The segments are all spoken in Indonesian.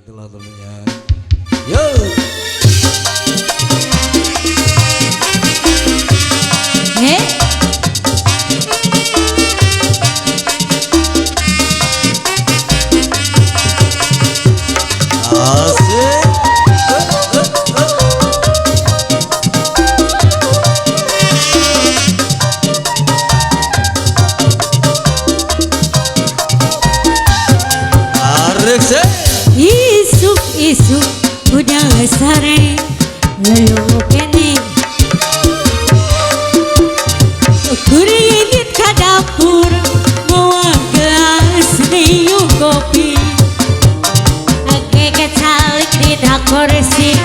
itulah tentunya. Yo. Isuk udah sare lalu kene kuringit ke dapur bawa gelas niu kopi ake kecalik di kursi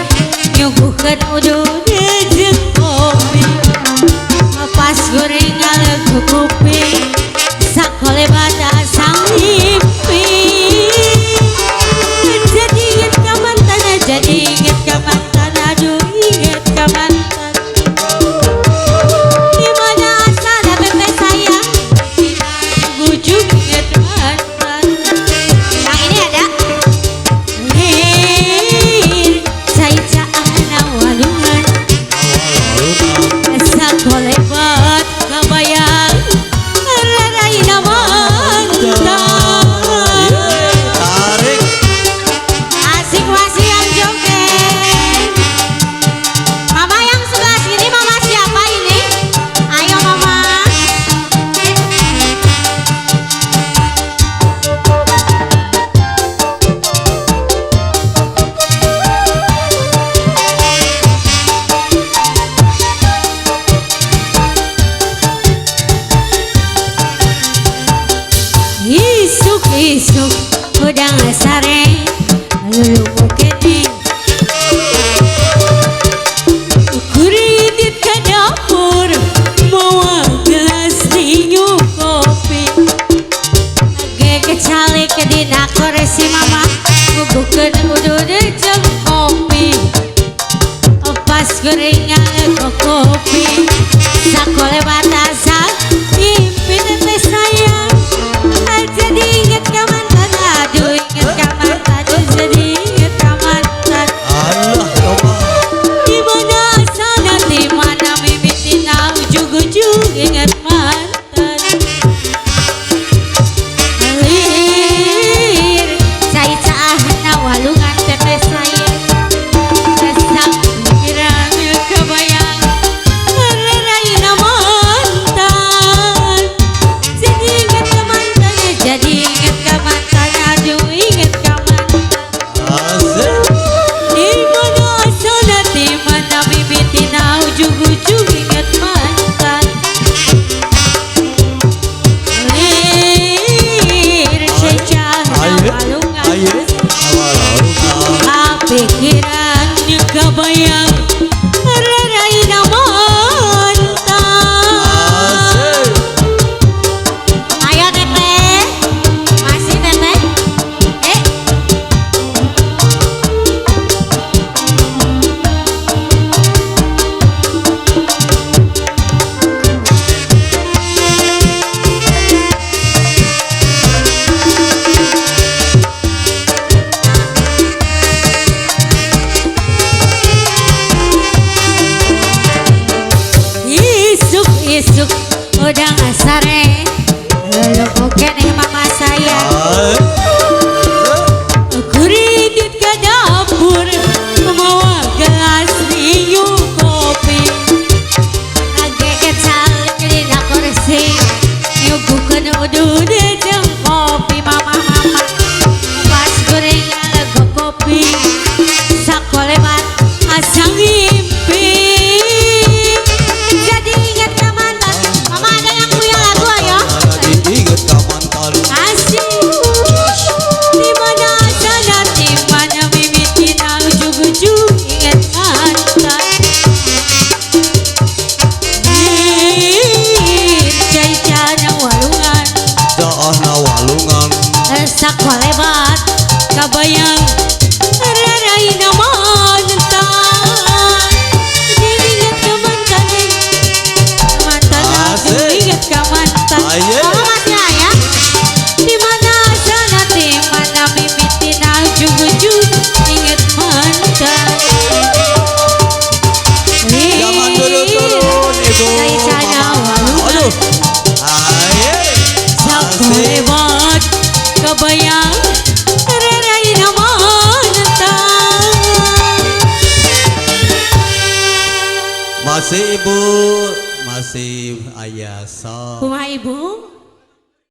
nyuguhkan udah jeung kopi pas goreng lagu kopi sakole bata sang mimpi jadi inget ke mantan, aduh inget ke mantan. Dimana asal bebe sayang, ujung inget mantan. Yang ini ada saya cahana walungan sakole bat kabayang rarai mantan. Isuk udah sare lalu kene kuringit ke dapur bawa gelas niu kopi age kecalik di kursi mama nguguhkeun udah jeung kopi pas gorengan kopi sakole batasan mimpi teh sayang jadi inget ke mantan, aduh inget ke mantan, jadi inget ke mantan. Dimana sana, dimana mimitin ujung-ujung inget mantan. Lir, saya cahana walungan teteh saya. Resang pikiran kebayang, ngerayain mantan. Jadi inget ke mantan. Jadi inget ke mantan, aduh inget ke mantan. Dimana sana, dimana mimitin ujung-ujung inget mantan. Lir, cahana walungan pikirannya kebayang ngerayain mantan. Ayo teteh, masih teteh. Isuk udah sare lalu kene mama saya kuringit ke dapur bawa gelas niu kopi age kecalik di kursi nyuguhkeun udah jeung kopi mama pas gorengan lagu kopi sakole bat asang mimpi. Sakole bat kabayang ngerayain mantan. Jadi inget ke mantan, aduh inget ke mantan. Mama masih ayah. Dimana sana, dimana mimitin ujung wujud ingat mantan. Jangan turun-turun ibu. Dari sana waluan Aduh. Ayo. sak lewat kebayang rerai nama mantan. Masih ibu, masih ayah sok. Kumaha ibu?